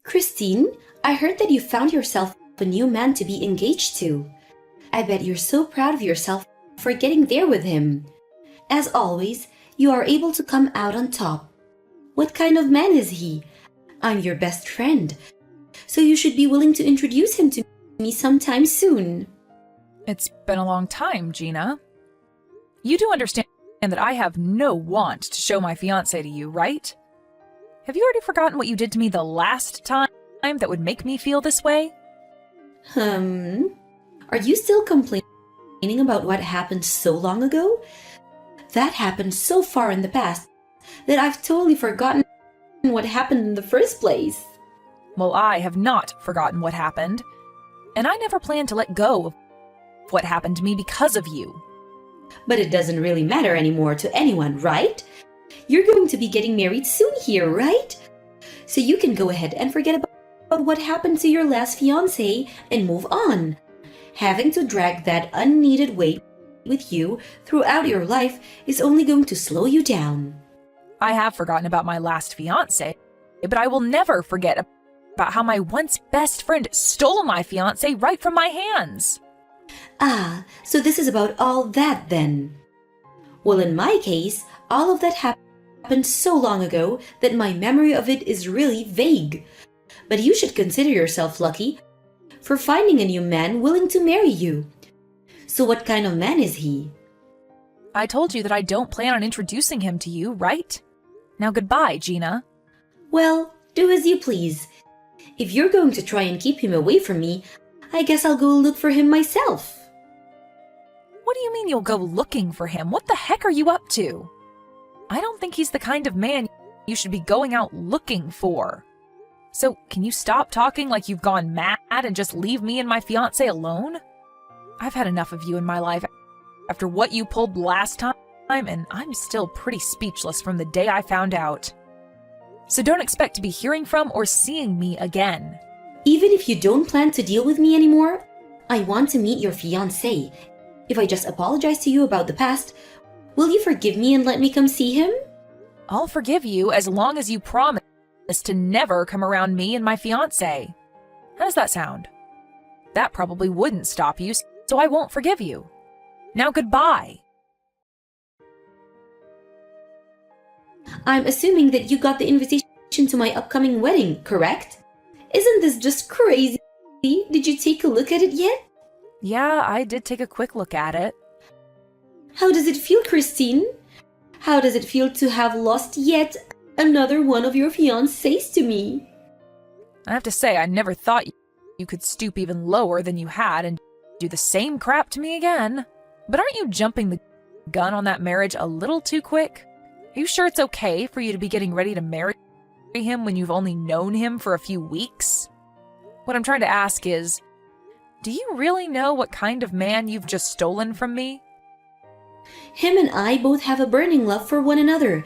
Christine, I heard that you found yourself a new man to be engaged to. I bet you're so proud of yourself for getting there with him. As always, you are able to come out on top. What kind of man is he? I'm your best friend, so you should be willing to introduce him to me sometime soon. It's been a long time, Gina. You do understand that I have no want to show my fiancé to you, right? Have you already forgotten what you did to me the last time that would make me feel this way? Are you still complaining about what happened so long ago? That happened so far in the past that I've totally forgotten what happened in the first place. Well, I have not forgotten what happened, and I never planned to let go of what happened to me because of you. But it doesn't really matter anymore to anyone, right? You're going to be getting married soon here, right? So you can go ahead and forget about what happened to your last fiancé and move on. Having to drag that unneeded weight with you throughout your life is only going to slow you down. I have forgotten about my last fiancé, but I will never forget about how my once best friend stole my fiancé right from my hands. Ah, so this is about all that then. Well, in my case, all of that happened so long ago that my memory of it is really vague. But you should consider yourself lucky for finding a new man willing to marry you. So what kind of man is he? I told you that I don't plan on introducing him to you, right? Now goodbye, Gina. Well, do as you please. If you're going to try and keep him away from me, I guess I'll go look for him myself. What do you mean you'll go looking for him? What the heck are you up to? I don't think he's the kind of man you should be going out looking for. So, can you stop talking like you've gone mad and just leave me and my fiancé alone? I've had enough of you in my life after what you pulled last time, and I'm still pretty speechless from the day I found out. So don't expect to be hearing from or seeing me again. Even if you don't plan to deal with me anymore, I want to meet your fiancé. If I just apologize to you about the past, will you forgive me and let me come see him? I'll forgive you as long as you promise to never come around me and my fiancé. How does that sound? That probably wouldn't stop you, so I won't forgive you. Now goodbye. I'm assuming that you got the invitation to my upcoming wedding, correct? Isn't this just crazy? Did you take a look at it yet? Yeah, I did take a quick look at it. How does it feel, Christine? How does it feel to have lost yet another one of your fiancés to me? I have to say, I never thought you could stoop even lower than you had and do the same crap to me again. But aren't you jumping the gun on that marriage a little too quick? Are you sure it's okay for you to be getting ready to marry him when you've only known him for a few weeks? What I'm trying to ask is, do you really know what kind of man you've just stolen from me? Him and I both have a burning love for one another,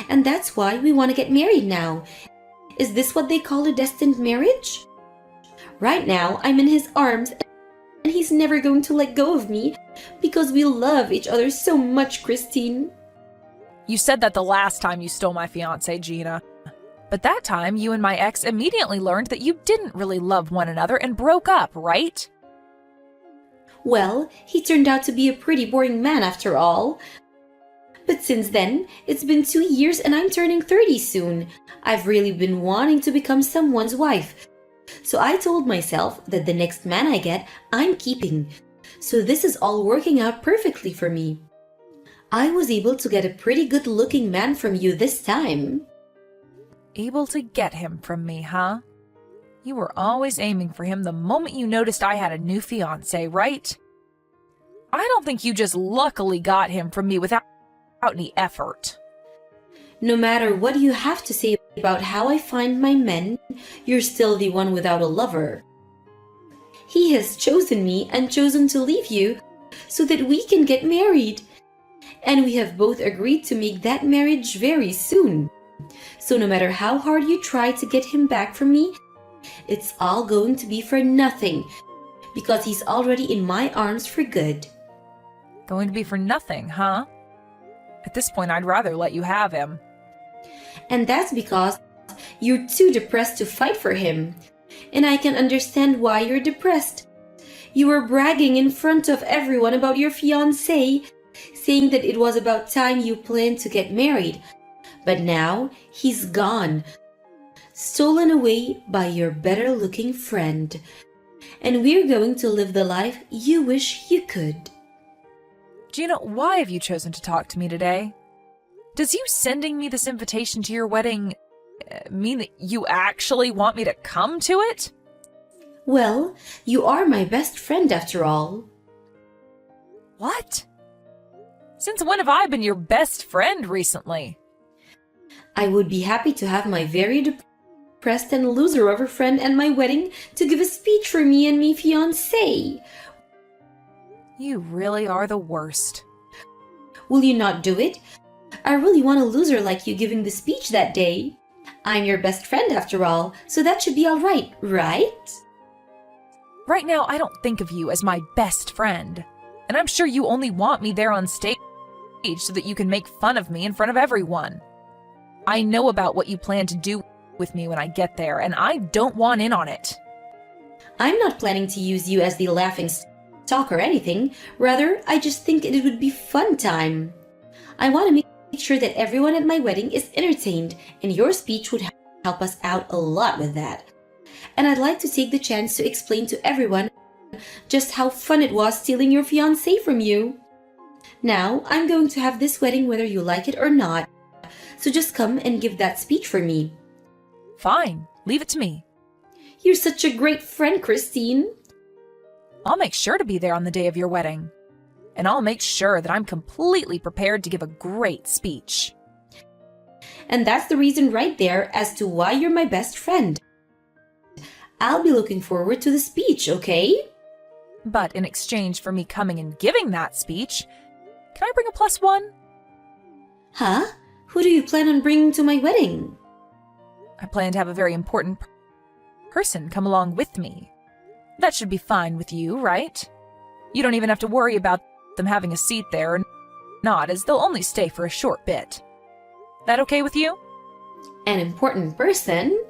and that's why we want to get married now. Is this what they call a destined marriage? Right now, I'm in his arms, and he's never going to let go of me because we love each other so much, Christine. You said that the last time you stole my fiancé, Gina. But that time, you and my ex immediately learned that you didn't really love one another and broke up, right? Well, he turned out to be a pretty boring man after all. But since then, it's been 2 years and I'm turning 30 soon. I've really been wanting to become someone's wife. So I told myself that the next man I get, I'm keeping. So this is all working out perfectly for me. I was able to get a pretty good-looking man from you this time. Able to get him from me, huh? You were always aiming for him the moment you noticed I had a new fiancé, right? I don't think you just luckily got him from me without any effort. No matter what you have to say about how I find my men, you're still the one without a lover. He has chosen me and chosen to leave you so that we can get married. And we have both agreed to make that marriage very soon. So no matter how hard you try to get him back from me, it's all going to be for nothing because he's already in my arms for good. Going to be for nothing, huh? At this point, I'd rather let you have him. And that's because you're too depressed to fight for him. And I can understand why you're depressed. You were bragging in front of everyone about your fiancé, saying that it was about time you planned to get married. But now he's gone, stolen away by your better-looking friend. And we're going to live the life you wish you could. Gina, why have you chosen to talk to me today? Does you sending me this invitation to your wedding mean that you actually want me to come to it? Well, you are my best friend after all. What? Since when have I been your best friend recently? I would be happy to have my very depressed and loser of a friend at my wedding to give a speech for me and me fiancé. You really are the worst. Will you not do it? I really want a loser like you giving the speech that day. I'm your best friend after all, so that should be all right, right? Right now, I don't think of you as my best friend. And I'm sure you only want me there on stage so that you can make fun of me in front of everyone. I know about what you plan to do with me when I get there, and I don't want in on it. I'm not planning to use you as the laughing stock or anything. Rather, I just think it would be fun time. I want to make sure that everyone at my wedding is entertained, and your speech would help us out a lot with that. And I'd like to take the chance to explain to everyone just how fun it was stealing your fiancé from you. Now, I'm going to have this wedding whether you like it or not. So just come and give that speech for me. Fine, leave it to me. You're such a great friend, Christine. I'll make sure to be there on the day of your wedding. And I'll make sure that I'm completely prepared to give a great speech. And that's the reason right there as to why you're my best friend. I'll be looking forward to the speech, okay? But in exchange for me coming and giving that speech, can I bring a +1? Huh? Who do you plan on bringing to my wedding? I plan to have a very important person come along with me. That should be fine with you, right? You don't even have to worry about them having a seat there or not, as they'll only stay for a short bit. That okay with you? An important person?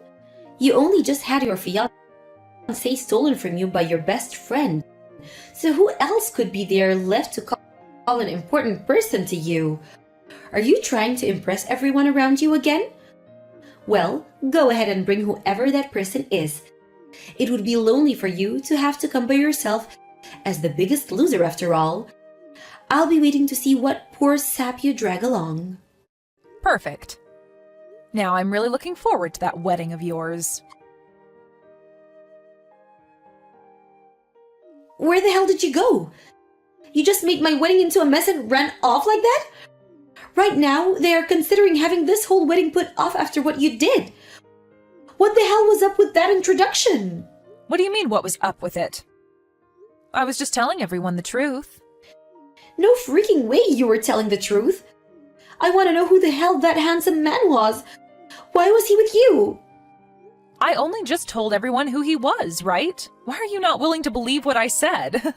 You only just had your fiancé stolen from you by your best friend. So who else could be there left to call an important person to you? Are you trying to impress everyone around you again? Well, go ahead and bring whoever that person is. It would be lonely for you to have to come by yourself as the biggest loser after all. I'll be waiting to see what poor sap you drag along. Perfect. Now I'm really looking forward to that wedding of yours. Where the hell did you go? You just made my wedding into a mess and ran off like that? Right now, they are considering having this whole wedding put off after what you did. What the hell was up with that introduction? What do you mean, what was up with it? I was just telling everyone the truth. No freaking way you were telling the truth. I want to know who the hell that handsome man was. Why was he with you? I only just told everyone who he was, right? Why are you not willing to believe what I said?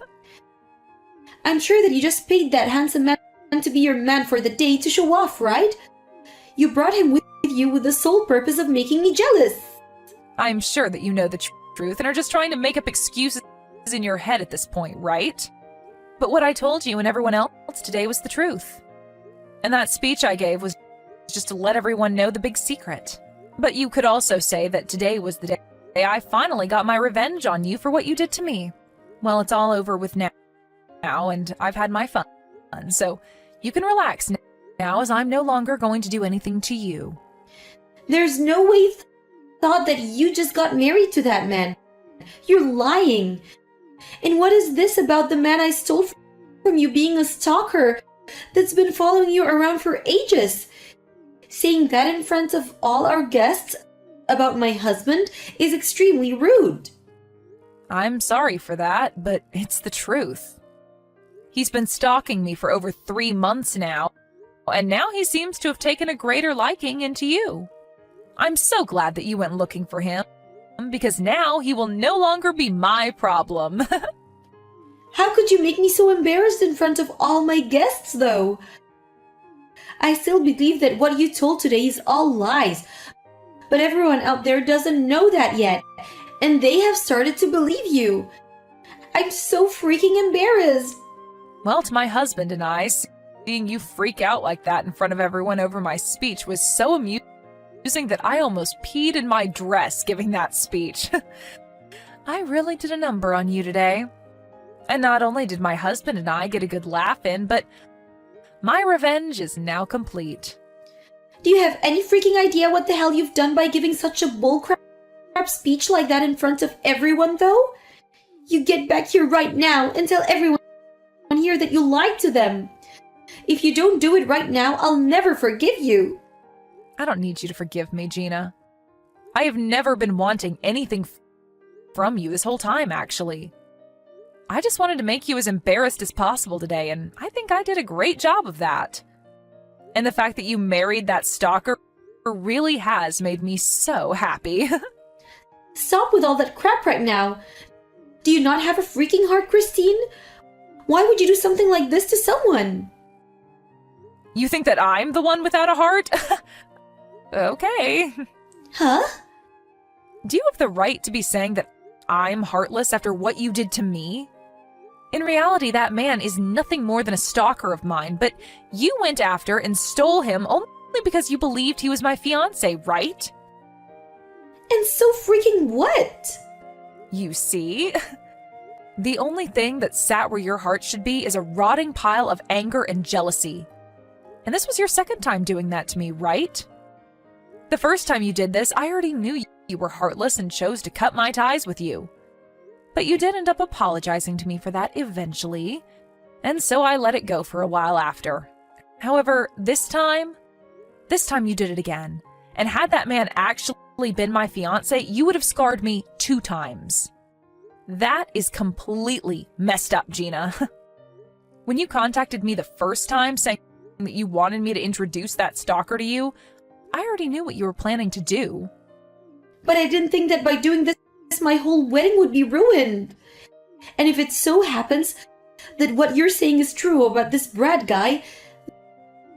I'm sure that you just paid that handsome man to be your man for the day to show off, right? You brought him with you with the sole purpose of making me jealous. I'm sure that you know the truth and are just trying to make up excuses in your head at this point, right? But what I told you and everyone else today was the truth. And that speech I gave was just to let everyone know the big secret. But you could also say that today was the day I finally got my revenge on you for what you did to me. Well, it's all over with now, and I've had my fun, so you can relax now as I'm no longer going to do anything to you. There's no way thought that you just got married to that man. You're lying. And what is this about the man I stole from you being a stalker that's been following you around for ages? Saying that in front of all our guests about my husband is extremely rude. I'm sorry for that, but it's the truth. He's been stalking me for over 3 months now, and now he seems to have taken a greater liking into you. I'm so glad that you went looking for him, because now he will no longer be my problem. How could you make me so embarrassed in front of all my guests, though? I still believe that what you told today is all lies. But everyone out there doesn't know that yet, and they have started to believe you. I'm so freaking embarrassed. Well, to my husband and I, seeing you freak out like that in front of everyone over my speech was so amusing that I almost peed in my dress giving that speech. I really did a number on you today. And not only did my husband and I get a good laugh in, but my revenge is now complete. Do you have any freaking idea what the hell you've done by giving such a bullcrap speech like that in front of everyone, though? You get back here right now and tell everyone here that you lied to them. If you don't do it right now, I'll never forgive you. I don't need you to forgive me, Gina. I have never been wanting anything from you this whole time, actually. I just wanted to make you as embarrassed as possible today, and I think I did a great job of that. And the fact that you married that stalker really has made me so happy. Stop with all that crap right now. Do you not have a freaking heart, Christine? Why would you do something like this to someone? You think that I'm the one without a heart? Okay. Huh? Do you have the right to be saying that I'm heartless after what you did to me? In reality, that man is nothing more than a stalker of mine, but you went after and stole him only because you believed he was my fiancé, right? And so freaking what? You see? The only thing that sat where your heart should be is a rotting pile of anger and jealousy. And this was your second time doing that to me, right? The first time you did this, I already knew you were heartless and chose to cut my ties with you. But you did end up apologizing to me for that eventually, and so I let it go for a while after. However, this time you did it again. And had that man actually been my fiancé, you would have scarred me 2 times. That is completely messed up, Gina. When you contacted me the first time saying that you wanted me to introduce that stalker to you, I already knew what you were planning to do. But I didn't think that by doing this, my whole wedding would be ruined. And if it so happens that what you're saying is true about this Brad guy,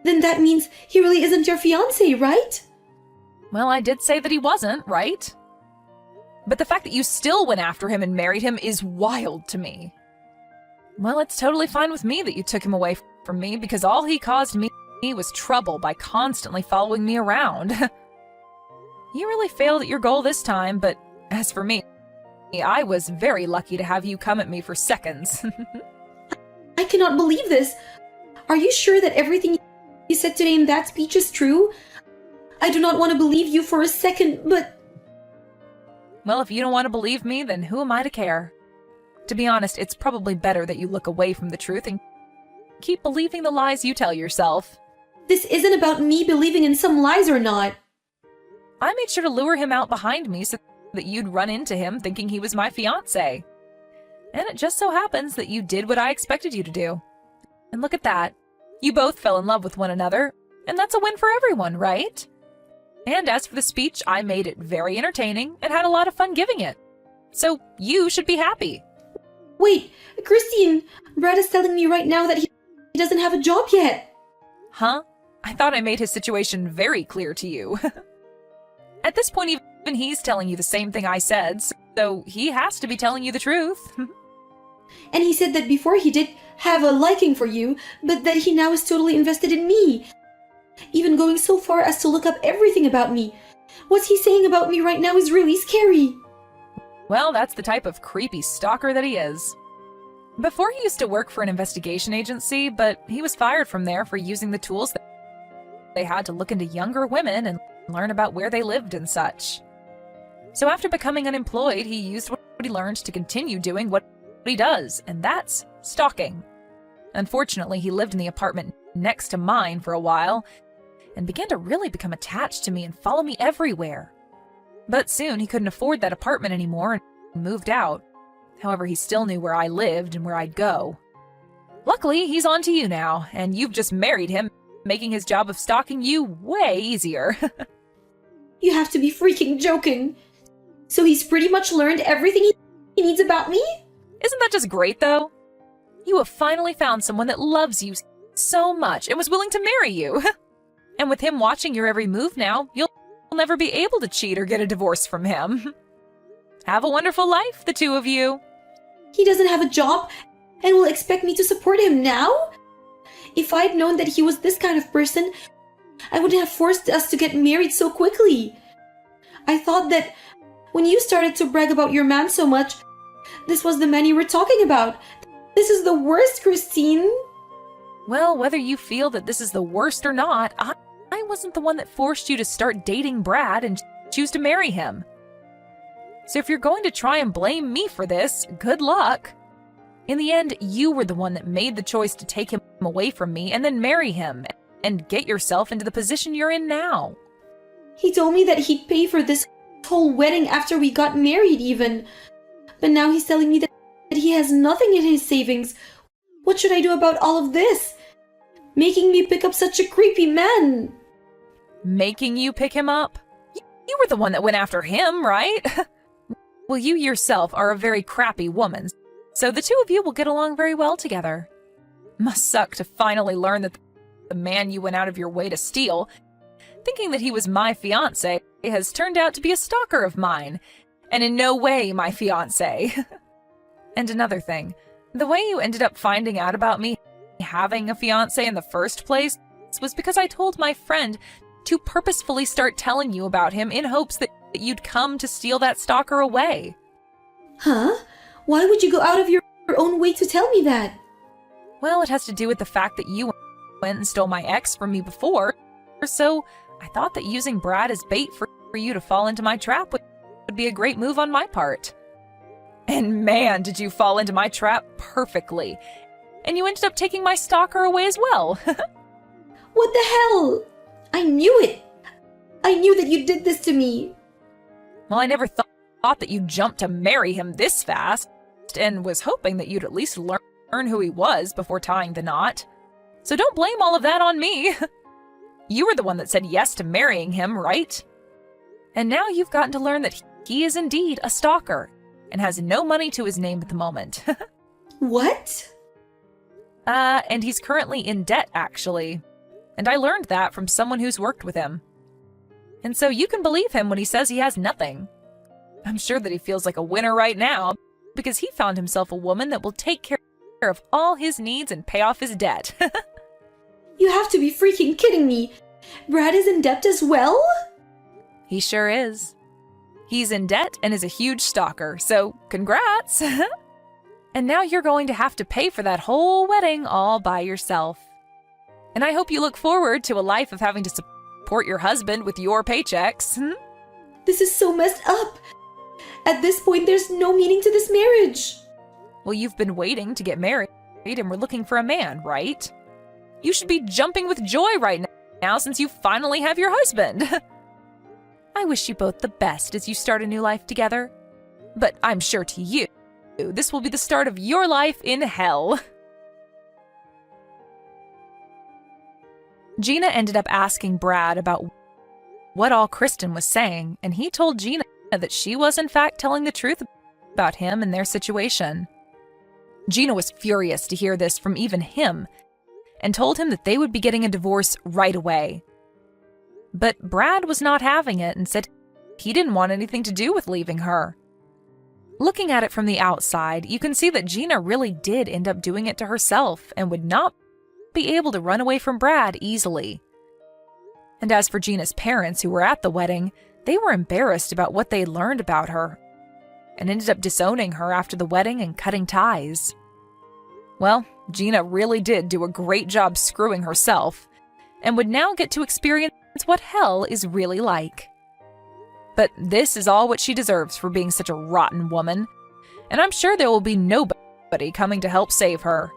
then that means he really isn't your fiancé, right? Well, I did say that he wasn't, right? But the fact that you still went after him and married him is wild to me. Well, it's totally fine with me that you took him away from me because all he caused me was trouble by constantly following me around. You really failed at your goal this time, but as for me, I was very lucky to have you come at me for seconds. I cannot believe this. Are you sure that everything you said today in that speech is true? I do not want to believe you for a second, but... Well, if you don't want to believe me, then who am I to care? To be honest, it's probably better that you look away from the truth and keep believing the lies you tell yourself. This isn't about me believing in some lies or not. I made sure to lure him out behind me so that you'd run into him thinking he was my fiancé. And it just so happens that you did what I expected you to do. And look at that. You both fell in love with one another, and that's a win for everyone, right? And as for the speech, I made it very entertaining and had a lot of fun giving it. So you should be happy. Wait, Christine, Brad is telling me right now that he doesn't have a job yet. Huh? I thought I made his situation very clear to you. At this point, even he's telling you the same thing I said, so he has to be telling you the truth. And he said that before he did have a liking for you, but that he now is totally invested in me. Even going so far as to look up everything about me. What he's saying about me right now is really scary. Well, that's the type of creepy stalker that he is. Before he used to work for an investigation agency, but he was fired from there for using the tools that they had to look into younger women and learn about where they lived and such. So after becoming unemployed, he used what he learned to continue doing what he does, and that's stalking. Unfortunately, he lived in the apartment next to mine for a while and began to really become attached to me and follow me everywhere. But soon he couldn't afford that apartment anymore and moved out. However, he still knew where I lived and where I'd go. Luckily, he's on to you now, and you've just married him, making his job of stalking you way easier. You have to be freaking joking. So he's pretty much learned everything he needs about me? Isn't that just great, though? You have finally found someone that loves you so much and was willing to marry you. And with him watching your every move now, you'll never be able to cheat or get a divorce from him. Have a wonderful life, the two of you. He doesn't have a job and will expect me to support him now? If I'd known that he was this kind of person, I wouldn't have forced us to get married so quickly. I thought that when you started to brag about your man so much, this was the man you were talking about. This is the worst, Christine. Well, whether you feel that this is the worst or not, I wasn't the one that forced you to start dating Brad and choose to marry him. So if you're going to try and blame me for this, good luck. In the end, you were the one that made the choice to take him away from me and then marry him and get yourself into the position you're in now. He told me that he'd pay for this whole wedding after we got married even. But now he's telling me that he has nothing in his savings. What should I do about all of this? Making me pick up such a creepy man. Making you pick him up? You were the one that went after him, right? Well, you yourself are a very crappy woman, so the two of you will get along very well together. Must suck to finally learn that the man you went out of your way to steal, thinking that he was my fiancé, has turned out to be a stalker of mine, and in no way my fiancé. And another thing, the way you ended up finding out about me having a fiancé in the first place was because I told my friend to purposefully start telling you about him in hopes that you'd come to steal that stalker away. Huh? Why would you go out of your own way to tell me that? Well, it has to do with the fact that you went and stole my ex from me before, so I thought that using Brad as bait for you to fall into my trap would be a great move on my part. And man, did you fall into my trap perfectly. And you ended up taking my stalker away as well. What the hell? I knew it. I knew that you did this to me. Well, I never thought that you'd jump to marry him this fast, and was hoping that you'd at least learn who he was before tying the knot. So don't blame all of that on me. You were the one that said yes to marrying him, right? And now you've gotten to learn that he is indeed a stalker, and has no money to his name at the moment. What? And he's currently in debt, actually. And I learned that from someone who's worked with him. And so you can believe him when he says he has nothing. I'm sure that he feels like a winner right now, because he found himself a woman that will take care of all his needs and pay off his debt. You have to be freaking kidding me. Brad is in debt as well? He sure is. He's in debt and is a huge stalker, so congrats! And now you're going to have to pay for that whole wedding all by yourself. And I hope you look forward to a life of having to support your husband with your paychecks. This is so messed up. At this point, there's no meaning to this marriage. Well, you've been waiting to get married and we're looking for a man, right? You should be jumping with joy right now since you finally have your husband. I wish you both the best as you start a new life together. But I'm sure to you, this will be the start of your life in hell. Gina ended up asking Brad about what all Kristen was saying, and he told Gina that she was in fact telling the truth about him and their situation. Gina was furious to hear this from even him, and told him that they would be getting a divorce right away. But Brad was not having it and said he didn't want anything to do with leaving her. Looking at it from the outside, you can see that Gina really did end up doing it to herself and would not be able to run away from Brad easily. And as for Gina's parents who were at the wedding, they were embarrassed about what they learned about her and ended up disowning her after the wedding and cutting ties. Well, Gina really did do a great job screwing herself and would now get to experience what hell is really like. But this is all what she deserves for being such a rotten woman, and I'm sure there will be nobody coming to help save her.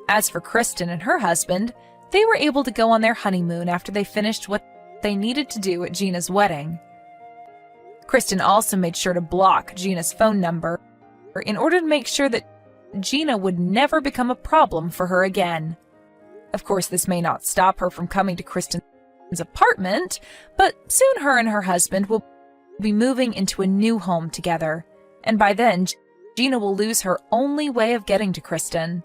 As for Kristen and her husband, they were able to go on their honeymoon after they finished what they needed to do at Gina's wedding. Kristen also made sure to block Gina's phone number in order to make sure that Gina would never become a problem for her again. Of course, this may not stop her from coming to Kristen's apartment, but soon her and her husband will be moving into a new home together, and by then, Gina will lose her only way of getting to Kristen.